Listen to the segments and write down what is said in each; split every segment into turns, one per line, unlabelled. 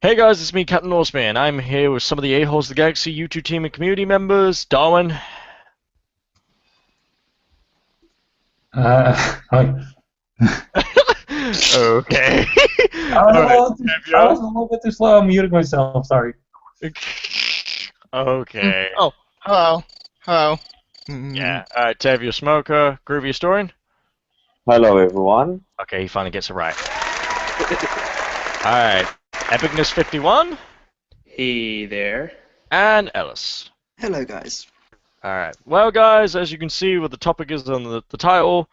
Hey guys, it's me, Captain Norseman. I'm here with some of the Aholes of the Galaxy YouTube team and community members. Darwin.
Hi.
Okay.
I was a
Alright,
little too, I
Tevya.
was a little bit too slow. I muted myself. Sorry.
Okay.
Oh, hello. Hello. Mm,
Yeah. Alright, Tevya Smolka, Groovy Historian.
Hello, everyone.
Okay, he finally gets it right. Alright. Epicness 51
Hey there.
and Ellis.
Hello, guys.
Alright. Well, guys, as you can see what the topic is on the title,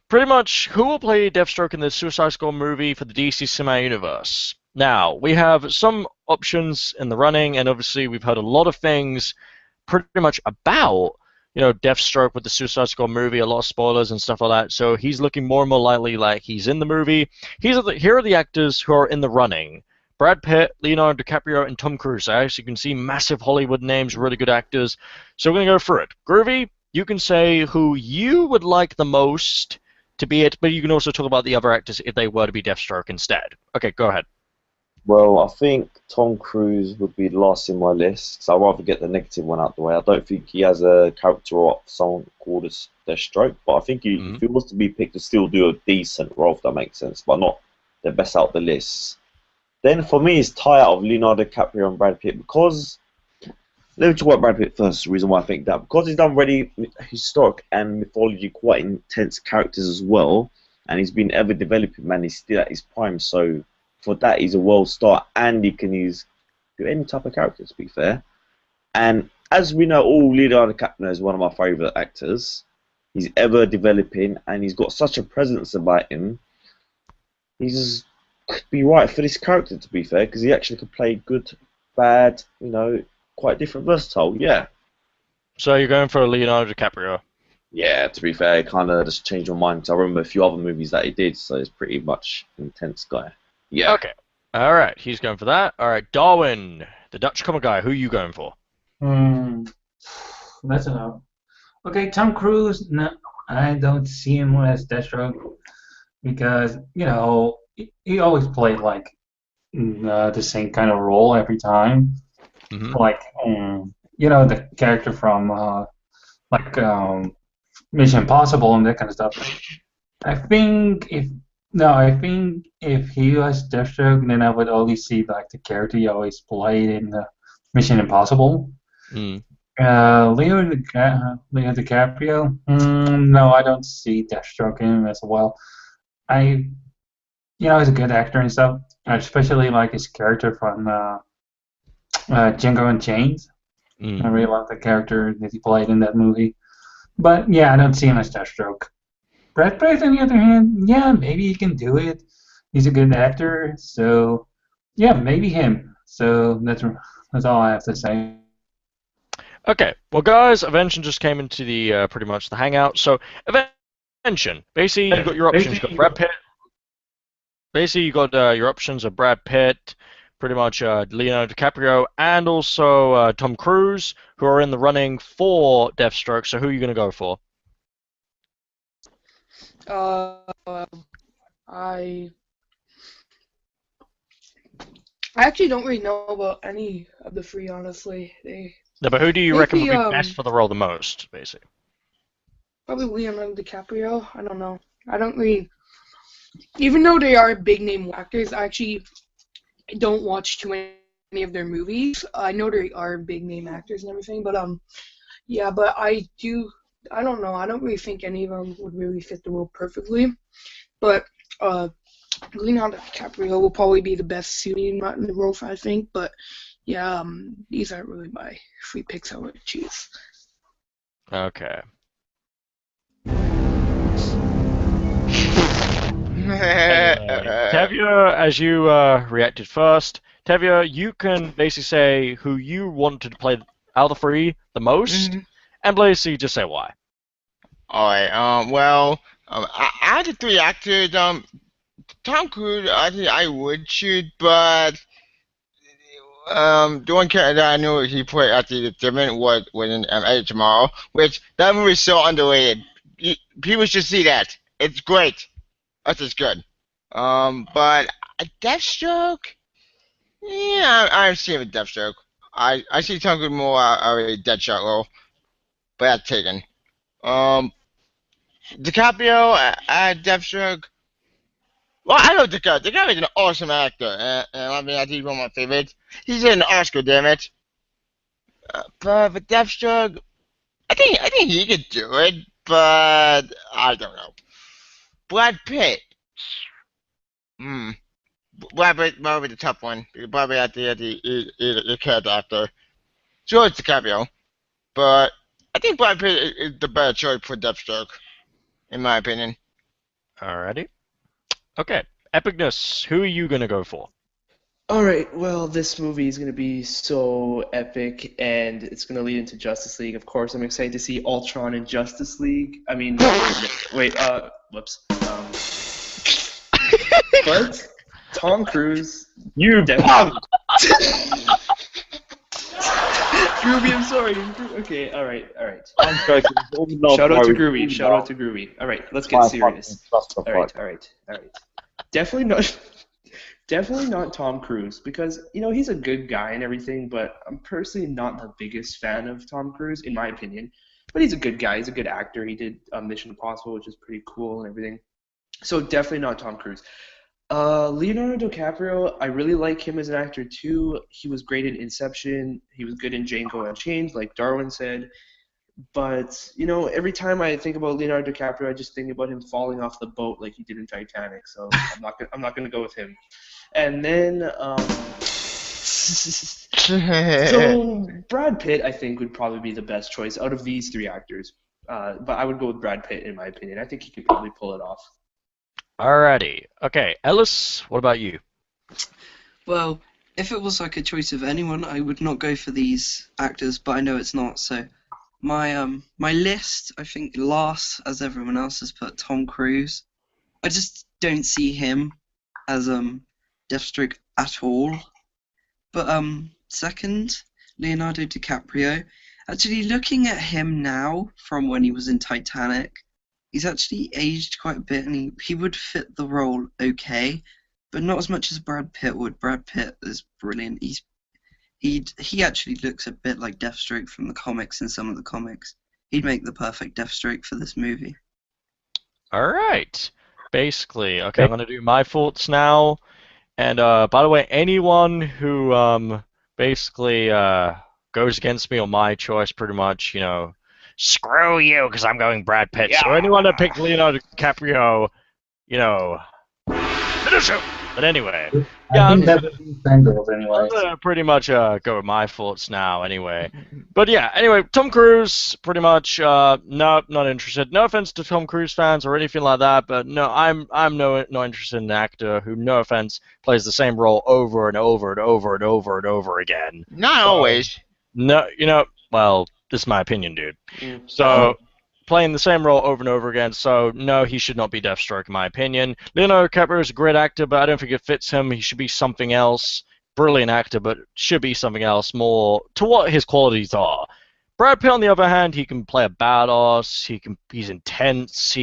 pretty much who will play Deathstroke in the Suicide Squad movie for the DC Cinematic Universe. Now, we have some options in the running, and obviously we've heard a lot of things pretty much about, Deathstroke with the Suicide Squad movie, a lot of spoilers and stuff like that. So he's looking more and more likely like he's in the movie. Here are the actors who are in the running. Brad Pitt, Leonardo DiCaprio, and Tom Cruise. As you can see, massive Hollywood names, really good actors. So we're going to go through it. Groovy, you can say who you would like the most to be it, but you can also talk about the other actors if they were to be Deathstroke instead. Okay, go ahead.
Well, I think Tom Cruise would be last in my list, so I'd rather get the negative one out the way. I don't think he has a character of someone called as Deathstroke, but I think
Mm-hmm.
if he was to be picked to still do a decent role, if that makes sense, but not the best out the list. Then for me, it's tie out of Leonardo DiCaprio and Brad Pitt because let me talk about Brad Pitt first. The reason why I think that because he's done really historic and mythology, quite intense characters as well, and he's been ever developing. Man, he's still at his prime. So for that, he's a world star, and he can use do any type of character. To be fair, and as we know, all Leonardo DiCaprio is one of my favorite actors. He's ever developing, and he's got such a presence about him. He's could be right for this character. To be fair, because he actually could play good, bad, quite different, versatile. Yeah.
So you're going for Leonardo DiCaprio.
Yeah, to be fair, it kind of just changed my mind because I remember a few other movies that he did, so it's pretty much an intense guy. Yeah.
Okay. All right, he's going for that. All right, Darwin, the Dutch comic guy. Who are you going for?
Hmm. That's enough. Okay, Tom Cruise. No, I don't see him as Deathstroke because he always played like the same kind of role every time.
Mm-hmm.
Like the character from like Mission Impossible and that kind of stuff. I think if no, I think if he was Deathstroke, then I would only see like the character he always played in Mission Impossible.
Mm.
Leo DiCaprio. No, I don't see Deathstroke in him as well. He's a good actor and stuff. I especially like his character from Django Unchained. I really love the character that he played in that movie. But yeah, I don't see him as Deathstroke. Brad Pitt, on the other hand, yeah, maybe he can do it. He's a good actor, so yeah, maybe him. So that's all I have to say.
Okay, well, guys, Evention just came into the pretty much the hangout. So, Evention, basically, you got your options. You got Brad Pitt. Basically, you got your options of Brad Pitt, pretty much Leonardo DiCaprio, and also Tom Cruise, who are in the running for Deathstroke. So, who are you going to go for?
Uh, I I actually don't really know about any of the three, honestly.
No, but who do you reckon would
Maybe
be best for the role the most, basically?
probably Leonardo DiCaprio. I don't know. I don't really, even though they are big name actors, I actually don't watch too many of their movies. I know they are big name actors and everything, but yeah, but I do. I don't know. I don't really think any of them would really fit the role perfectly. But Leonardo DiCaprio will probably be the best suited in the role, I think. But yeah, these aren't really my three picks I would choose.
Okay. Tevya, as you reacted first, Tevya, you can basically say who you wanted to play out of the three the most, and basically just say why.
Alright, out of the three actors, Tom Cruise, I think I would choose, but the one character that I knew he played at the Evention was in Edge Tomorrow, which that movie is so underrated. People should see that. It's great. That's just good. But Deathstroke, Yeah, I'm seeing with Deathstroke. I see Tom Cruise more a Deadshot role, but that's taken. Um, DiCaprio at Deathstroke. Well, I know DiCaprio. DiCaprio's an awesome actor, and I mean, I think he's one of my favorites. He's in an Oscar, damn it. But for Deathstroke, I think he could do it, but I don't know. Brad Pitt. Hmm. Brad Pitt might be the tough one. Brad Pitt at the character actor. Sure, it's DiCaprio, but I think Brad Pitt is the better choice for Deathstroke, in my opinion.
Alrighty. Okay. Epicness. Who are you gonna go for?
Alright, well, this movie is going to be so epic, and it's going to lead into Justice League. Of course, I'm excited to see Ultron in Justice League. I mean, whoops. But Tom Cruise.
You
Definitely. Groovy, I'm sorry. Okay, alright.
I'm joking.
Shout out to Groovy. Alright, let's get serious. Alright. Definitely not Tom Cruise, because, he's a good guy and everything, but I'm personally not the biggest fan of Tom Cruise, in my opinion. But he's a good guy. He's a good actor. He did Mission Impossible, which is pretty cool and everything. So definitely not Tom Cruise. Leonardo DiCaprio, I really like him as an actor too. He was great in Inception. He was good in Django Unchained, like Darwin said. But, every time I think about Leonardo DiCaprio, I just think about him falling off the boat like he did in Titanic. So I'm not gonna go with him. And then, so Brad Pitt, I think, would probably be the best choice out of these three actors. But I would go with Brad Pitt, in my opinion. I think he could probably pull it off.
Alrighty. Okay, Ellis, what about you?
Well, if it was like a choice of anyone, I would not go for these actors, but I know it's not. So my list, I think, last, as everyone else has put, Tom Cruise. I just don't see him as Deathstroke at all. But second, Leonardo DiCaprio. Actually, looking at him now from when he was in Titanic, he's actually aged quite a bit, and he would fit the role okay, but not as much as Brad Pitt would. Brad Pitt is brilliant. He actually looks a bit like Deathstroke from the comics in some of the comics. He'd make the perfect Deathstroke for this movie.
Alright. Basically, okay, I'm gonna do my thoughts now. And by the way, anyone who basically goes against me on my choice, pretty much, screw you, because I'm going Brad Pitt. Yeah. So anyone that picked Leonardo DiCaprio, but anyway, yeah,
I think that would be fangirls anyway.
I'm gonna pretty much go with my thoughts now, anyway. But yeah, anyway, Tom Cruise, pretty much, no, not interested. No offense to Tom Cruise fans or anything like that, but no, I'm not interested in an actor who, no offense, plays the same role over and over and over and over and over again.
Not always.
No, well, this is my opinion, dude. So, playing the same role over and over again, so no, he should not be Deathstroke, in my opinion. Leonardo DiCaprio is a great actor, but I don't think it fits him. He should be something else. Brilliant actor, but should be something else more to what his qualities are. Brad Pitt, on the other hand, he can play a badass. He's intense.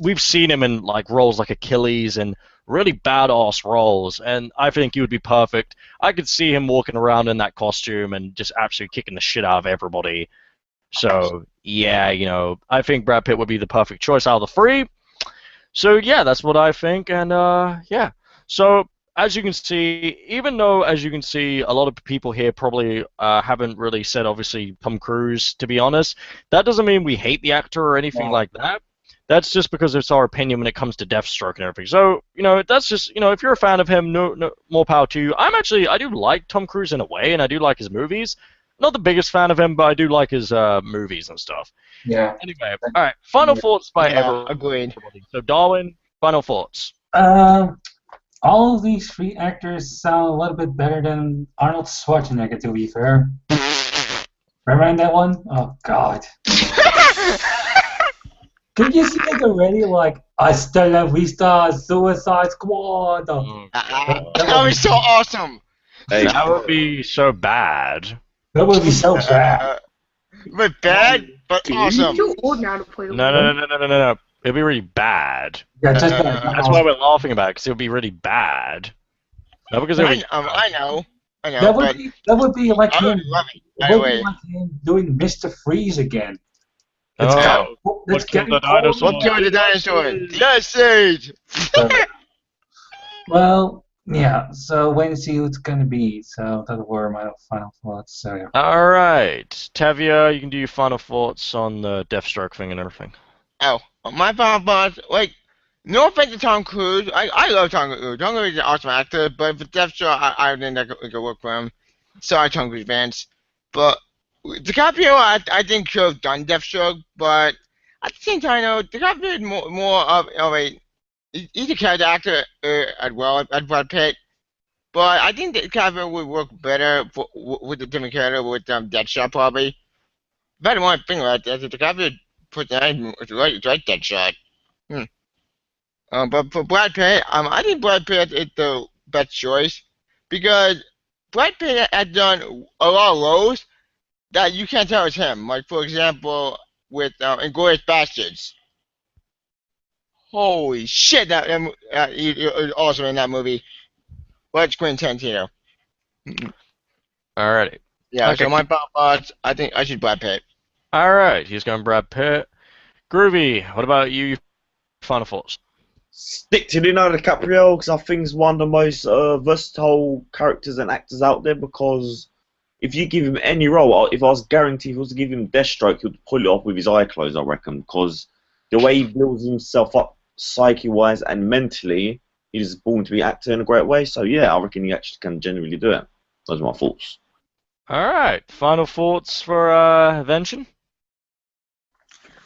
We've seen him in roles like Achilles and really badass roles, and I think he would be perfect. I could see him walking around in that costume and just absolutely kicking the shit out of everybody. So, yeah, I think Brad Pitt would be the perfect choice out of the three. So, yeah, that's what I think, and, yeah. So, as you can see, even though, as you can see, a lot of people here probably haven't really said, obviously, Tom Cruise, to be honest, that doesn't mean we hate the actor or anything like that. That's just because it's our opinion when it comes to Deathstroke and everything. So, that's just, if you're a fan of him, no more power to you. I do like Tom Cruise in a way, and I do like his movies. Not the biggest fan of him, but I do like his movies and stuff.
Yeah.
Anyway, all right. Final thoughts by everyone.
Agreed.
So, Darwin, final thoughts.
All of these three actors sound a little bit better than Arnold Schwarzenegger, to be fair. Remember that one? Oh, God. Can you see it already? Hasta la vista, Suicide Squad.
That would be so awesome.
That would be so bad.
That would be so bad.
But bad, but awesome.
You're too old now to play.
No. It'd be really bad.
Yeah, just
That's why we're laughing about it, because it would be really bad. No, because it was.
I know,
That would be like
I
him.
would love it.
It would be like him doing Mr. Freeze again. That's
Oh,
that's
what killed
getting
the dinosaur?
What killed the dinosaur? Yes, Sage!
Well, yeah. So wait and see who it's gonna be. So that were my final thoughts. So yeah.
All right, Tevya, you can do your final thoughts on the Deathstroke thing and everything.
Oh, my final thoughts, like, no offense to Tom Cruise. I love Tom Cruise. Tom Cruise is an awesome actor, but for Deathstroke, I think that could work for him. Sorry, Tom Cruise fans. But DiCaprio, I think could have done Deathstroke, but at the same time, though, DiCaprio is more of a he's a character actor as well as Brad Pitt. But I think DiCaprio would work better with the different character with Deadshot probably. Better one thing about that, DiCaprio put that in right Deadshot. But for Brad Pitt, I think Brad Pitt is the best choice because Brad Pitt has done a lot of roles that you can't tell it's him. Like for example, with Inglourious Bastards. Holy shit, he was awesome in that movie. But it's Quentin Tarantino.
Alrighty.
Yeah,
Okay.
so my final thoughts, I think I should Brad Pitt.
Alright, he's going Brad Pitt. Groovy, what about you? Final thoughts?
Stick to Leonardo DiCaprio because I think he's one of the most versatile characters and actors out there. Because if you give him any role, if I was guaranteed he was to give him Deathstroke, he'd pull it off with his eyes closed, I reckon. Because the way he builds himself up psyche-wise and mentally, he's born to be actor in a great way. So yeah, I reckon he actually can genuinely do it. Those are my thoughts.
Alright, final thoughts for Evention?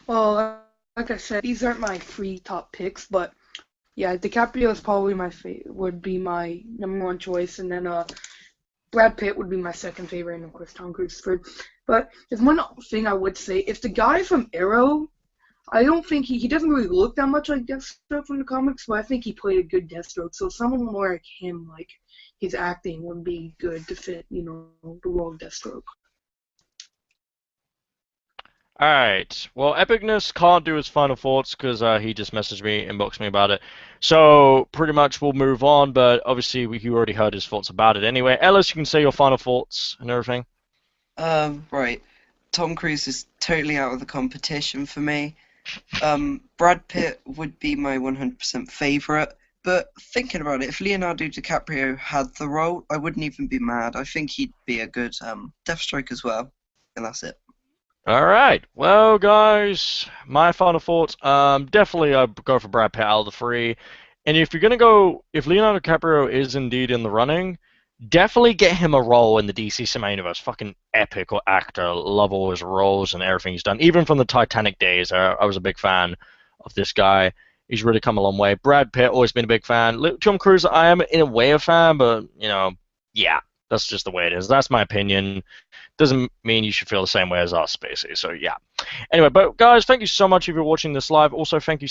Well, like I said, these aren't my 3 top picks, but yeah, DiCaprio is probably would be my #1 choice, and then Brad Pitt would be my second favorite, and of course Tom Cruise is third. But there's one thing I would say: if the guy from Arrow, I don't think he doesn't really look that much like Deathstroke from the comics, but I think he played a good Deathstroke. So someone more like him, like his acting, would be good to fit, the role of Deathstroke.
Alright, well, Epicness can't do his final thoughts because he just messaged me, inboxed me about it. So, pretty much we'll move on, but obviously you already heard his thoughts about it anyway. Ellis, you can say your final thoughts and everything.
Right. Tom Cruise is totally out of the competition for me. Brad Pitt would be my 100% favorite, but thinking about it, if Leonardo DiCaprio had the role, I wouldn't even be mad. I think he'd be a good Deathstroke as well, and that's it.
Alright, well guys, my final thoughts, definitely I'd go for Brad Pitt out of the 3. And if you're going to go, if Leonardo DiCaprio is indeed in the running, definitely get him a role in the DC Cinematic Universe. Fucking epic actor, love all his roles and everything he's done. Even from the Titanic days, I was a big fan of this guy. He's really come a long way. Brad Pitt, always been a big fan. Tom Cruise, I am in a way a fan, but, yeah, that's just the way it is. That's my opinion. Doesn't mean you should feel the same way as us, basically. So, yeah. Anyway, but guys, thank you so much if you're watching this live. Also, thank you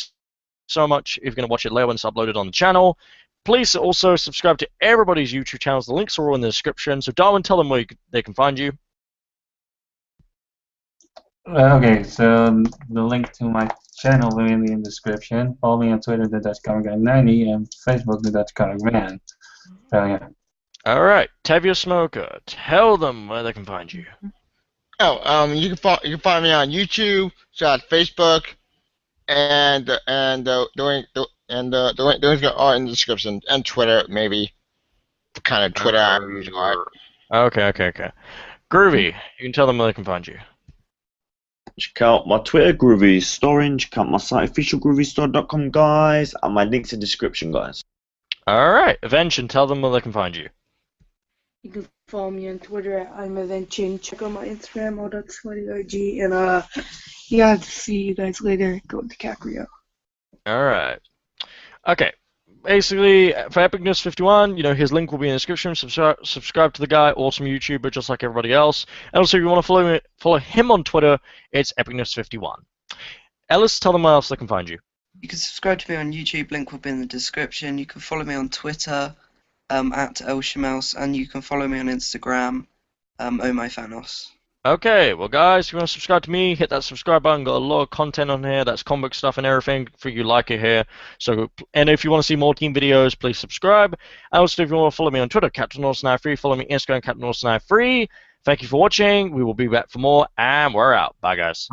so much if you're going to watch it later when it's uploaded on the channel. Please also subscribe to everybody's YouTube channels. The links are all in the description. So, Darwin, tell them where they can find you.
Okay, so the link to my channel will be in the description. Follow me on Twitter, the_DutchComicGuy90, and Facebook, the Dutch Comic Man. So, yeah.
Alright, Tevya Smolka, tell them where they can find you.
Oh, you can find me on YouTube, Facebook, and the links are in the description, and Twitter maybe, kind of Twitter I use a lot.
Okay. Groovy, you can tell them where they can find you.
Check out my Twitter, Groovy Historian. Check out my site, officialgroovystore.com, guys, and my links in the description, guys.
Alright, Evention, tell them where they can find you.
You can follow me on Twitter at I'm Evention. Check out my Instagram, all.sweatyrg. And yeah, see you guys later. Go to DiCaprio.
Alright. Okay. Basically, for Epicness51, his link will be in the description. Subscribe to the guy, awesome YouTuber, just like everybody else. And also, if you want to follow him on Twitter, it's Epicness51. Ellis, tell them where else they can find you.
You can subscribe to me on YouTube, link will be in the description. You can follow me on Twitter, at Elshimouse, and you can follow me on Instagram, OhMyFanos.
Okay, well, guys, if you want to subscribe to me, hit that subscribe button. Got a lot of content on here. That's comic stuff and everything. For you like it here. So, and if you want to see more team videos, please subscribe. And also, if you want to follow me on Twitter, Captain North93, follow me on Instagram, Captain North93. Thank you for watching. We will be back for more, and we're out. Bye, guys.